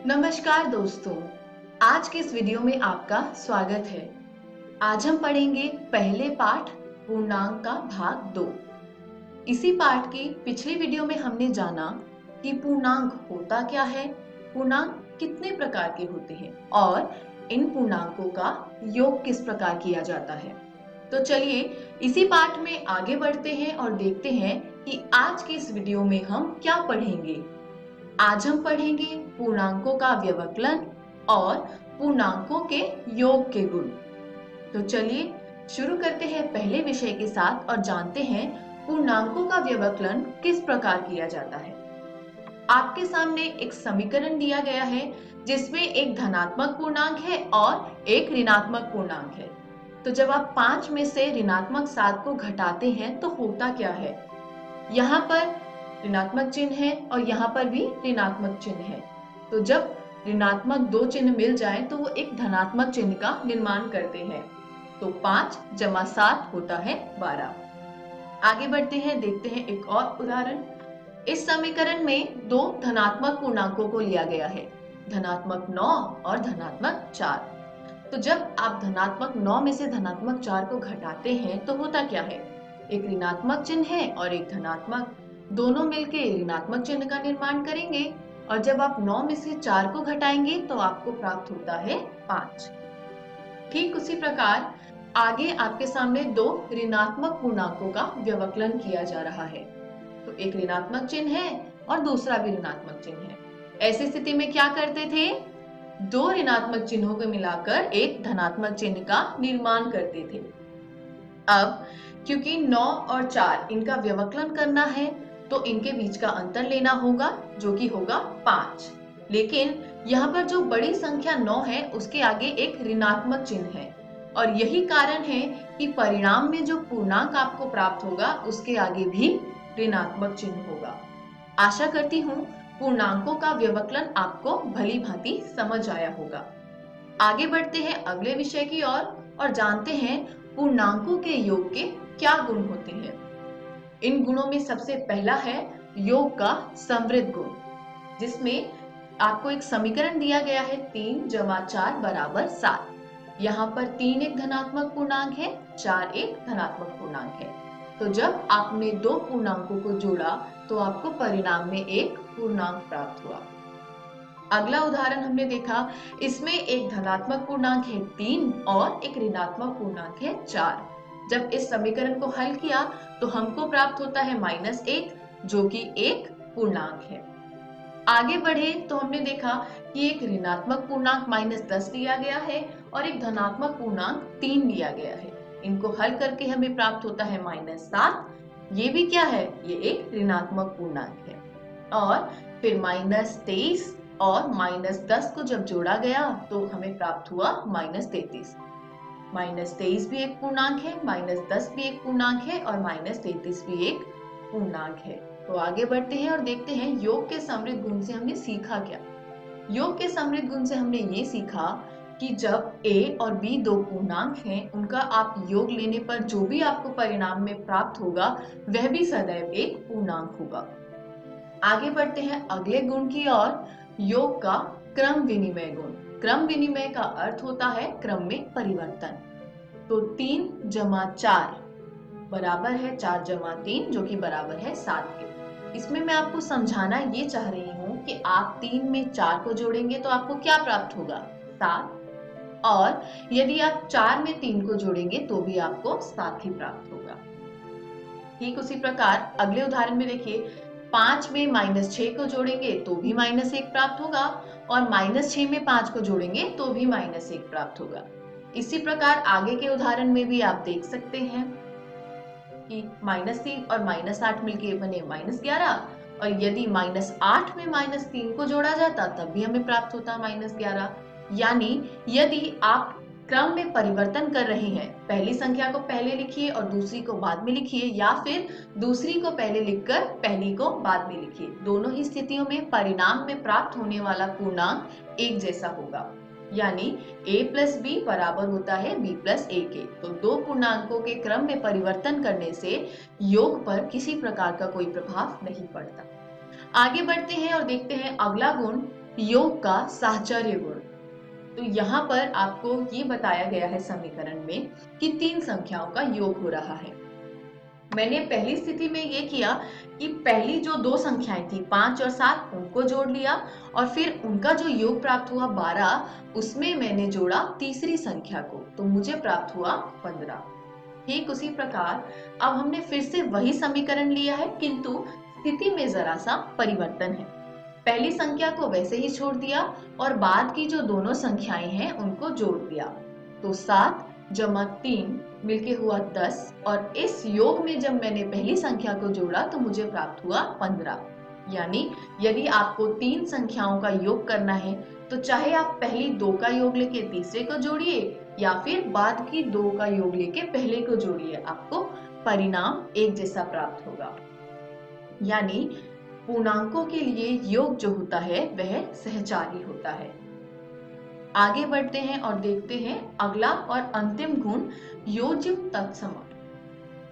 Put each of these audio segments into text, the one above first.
नमस्कार दोस्तों, आज के इस वीडियो में आपका स्वागत है। आज हम पढ़ेंगे पहले पाठ पूर्णांक का भाग 2। इसी पाठ की पिछली वीडियो में हमने जाना कि पूर्णांक होता क्या है, पूर्णांक कितने प्रकार के होते हैं और इन पूर्णांकों का योग किस प्रकार किया जाता है। तो चलिए इसी पाठ में आगे बढ़ते हैं और देखते हैं कि आज के इस वीडियो में हम क्या पढ़ेंगे। आज हम पढ़ेंगे पूर्णांकों का व्यवकलन और पूर्णांकों के योग के गुण। तो चलिए शुरू करते हैं पहले विषय के साथ और जानते हैं पूर्णांकों का व्यवकलन किस प्रकार किया जाता है। आपके सामने एक समीकरण दिया गया है जिसमें एक धनात्मक पूर्णांक है और एक ऋणात्मक पूर्णांक है। तो जब आप 5 में से ऋणात्मक 7 को घटाते हैं तो होता क्या है, यहाँ पर ऋणात्मक चिन्ह है और यहाँ पर भी ऋणात्मक चिन्ह है। तो जब ऋणात्मक दो चिन्ह मिल जाएं तो वो एक धनात्मक चिन्ह का निर्माण करते हैं। तो 5 + 7 होता है 12। आगे बढ़ते हैं, देखते हैं एक और उदाहरण। इस समीकरण में दो धनात्मक पूर्णांकों को लिया गया है, धनात्मक 9 और धनात्मक 4। तो जब आप धनात्मक 9 में से धनात्मक 4 को घटाते हैं तो होता क्या है, एक ऋणात्मक चिन्ह है और एक धनात्मक, दोनों मिलके ऋणात्मक चिन्ह का निर्माण करेंगे। और जब आप 9 में से 4 को घटाएंगे तो आपको प्राप्त होता है 5। ठीक उसी प्रकार आगे आपके सामने दो ऋणात्मक पूर्णांकों का व्यवकलन किया जा रहा है। तो एक ऋणात्मक चिन्ह है और दूसरा भी ऋणात्मक चिन्ह है। ऐसी स्थिति में क्या करते थे, दो ऋणात्मक चिन्हों को मिलाकर एक धनात्मक चिन्ह का निर्माण करते थे। अब क्योंकि 9 और 4 इनका व्यवकलन करना है तो इनके बीच का अंतर लेना होगा जो कि होगा 5। लेकिन यहाँ पर जो बड़ी संख्या 9 है उसके आगे एक ऋणात्मक चिन्ह है और यही कारण है कि परिणाम में जो पूर्णांक आपको प्राप्त होगा उसके आगे भी ऋणात्मक चिन्ह होगा। आशा करती हूँ पूर्णांकों का व्यवकलन आपको भली भांति समझ आया होगा। आगे बढ़ते हैं अगले विषय की ओर और जानते हैं पूर्णांकों के योग के क्या गुण होते हैं। इन गुणों में सबसे पहला है योग का समृद्ध गुण, जिसमें आपको एक समीकरण दिया गया है 3 + 4 = 7। यहाँ पर 3 एक धनात्मक पूर्णांक है, 4 एक धनात्मक पूर्णांक है। तो जब आपने दो पूर्णांकों को जोड़ा तो आपको परिणाम में एक पूर्णांक प्राप्त हुआ। अगला उदाहरण हमने देखा, इसमें एक धनात्मक पूर्णांक है 3 और एक ऋणात्मक पूर्णांक है 4। जब इस समीकरण को हल किया तो हमको प्राप्त होता है -1 जो कि एक पूर्णांक है। आगे बढ़े तो हमने देखा कि एक ऋणात्मक पूर्णांक -10 दिया गया है और एक धनात्मक पूर्णांक 3 दिया गया है। इनको हल करके हमें प्राप्त होता है -7। ये भी क्या है, ये एक ऋणात्मक पूर्णांक है। और फिर -23 और -10 को जब जोड़ा गया तो हमें प्राप्त हुआ -33। -23 भी एक पूर्णांक है, -10 भी एक पूर्णांक है और -33 भी एक पूर्णांक है। तो आगे बढ़ते हैं और देखते हैं योग के समृद्ध गुण से हमने सीखा क्या। योग के समृद्ध गुण से हमने ये सीखा कि जब a और b दो पूर्णांक हैं, उनका आप योग लेने पर जो भी आपको परिणाम में प्राप्त होगा वह भी सदैव एक पूर्णांक होगा। आगे बढ़ते हैं अगले गुण की ओर, योग का क्रम विनिमय गुण। क्रम विनिमय का अर्थ होता है क्रम में परिवर्तन। तो 3 + 4 बराबर है 4 + 3 जो कि बराबर है 7 के। इसमें मैं आपको समझाना ये चाह रही हूँ कि आप 3 में 4 को जोड़ेंगे तो आपको क्या प्राप्त होगा, 7। और यदि आप 4 में 3 को जोड़ेंगे तो भी आपको 7 ही प्राप्त होगा। ठीक उसी प्रकार अगले उदाहरण में देखिए, 5 में -6 को जोड़ेंगे तो भी -1 प्राप्त होगा और -6 में 5 को जोड़ेंगे तो भी -1 प्राप्त होगा। इसी प्रकार आगे के उदाहरण में भी आप देख सकते हैं कि -3 और -8 मिलके बने -11 और यदि -8 में -3 को जोड़ा जाता तब भी हमें प्राप्त होता -11। यानी यदि आप क्रम में परिवर्तन कर रहे हैं, पहली संख्या को पहले लिखिए और दूसरी को बाद में लिखिए या फिर दूसरी को पहले लिखकर पहली को बाद में लिखिए, दोनों ही स्थितियों में परिणाम में प्राप्त होने वाला पूर्णांक एक जैसा होगा। यानी a + b बराबर होता है b + a के। तो दो पूर्णांकों के क्रम में परिवर्तन करने से योग पर किसी प्रकार का कोई प्रभाव नहीं पड़ता। आगे बढ़ते हैं और देखते हैं अगला गुण, योग का साहचर्य गुण। तो यहाँ पर आपको ये बताया गया है समीकरण में कि 3 संख्याओं का योग हो रहा है। मैंने पहली स्थिति में ये किया कि पहली जो 2 संख्याएं थी 5 और 7 उनको जोड़ लिया और फिर उनका जो योग प्राप्त हुआ 12, उसमें मैंने जोड़ा तीसरी संख्या को, तो मुझे प्राप्त हुआ 15। ठीक उसी प्रकार अब हमने फिर से वही समीकरण लिया है, किंतु स्थिति में जरा सा परिवर्तन है। पहली संख्या को वैसे ही छोड़ दिया और बाद की जो दोनों संख्याएं हैं उनको जोड़ दिया, तो 7 जमा 3 मिलके हुआ 10 और इस योग में जब मैंने पहली संख्या को जोड़ा तो मुझे प्राप्त हुआ 15। यानी यदि आपको 3 संख्याओं का योग करना है तो चाहे आप पहली 2 का योग लेके तीसरे को जोड़िए या फिर बाद की 2 का योग लेके पहले को जोड़िए, आपको परिणाम एक जैसा प्राप्त होगा। यानी पूर्णांकों के लिए योग जो होता है वह सहचारी होता है। आगे बढ़ते हैं और देखते हैं अगला और अंतिम गुण, योज्य तत्सम।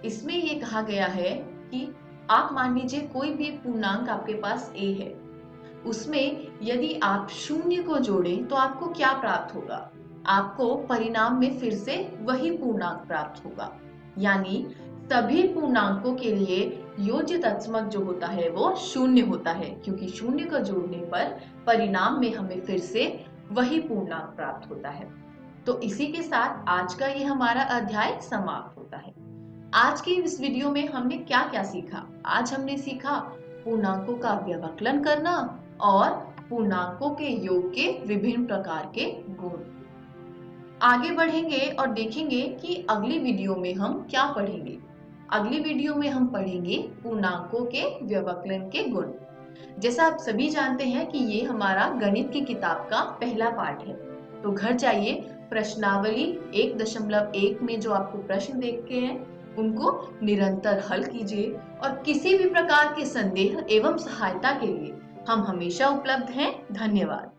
इसमें ये कहा गया है कि आप मान लीजिए कोई भी पूर्णांक आपके पास a है, उसमें यदि आप शून्य को जोड़ें तो आपको क्या प्राप्त होगा? आपको परिणाम में फिर से वही पूर्णांक प्राप्त होगा। यानी सभी पूर्णांकों के लिए योज्य तत्समक जो होता है वो शून्य होता है, क्योंकि शून्य को जोड़ने पर परिणाम में हमें फिर से वही पूर्णांक प्राप्त होता है। तो इसी के साथ आज का ये हमारा अध्याय समाप्त होता है। आज की इस वीडियो में हमने क्या क्या सीखा? आज हमने सीखा पूर्णांकों का व्यवकलन करना और पूर्णांकों के योग के विभिन्न प्रकार के गुण। आगे बढ़ेंगे और देखेंगे कि अगली वीडियो में हम क्या पढ़ेंगे। अगली वीडियो में हम पढ़ेंगे पूर्णांकों के व्यवकलन के गुण। जैसा आप सभी जानते हैं कि ये हमारा गणित की किताब का पहला पाठ है, तो घर जाइए प्रश्नावली 1.1 में जो आपको प्रश्न देखे हैं उनको निरंतर हल कीजिए और किसी भी प्रकार के संदेह एवं सहायता के लिए हम हमेशा उपलब्ध हैं। धन्यवाद।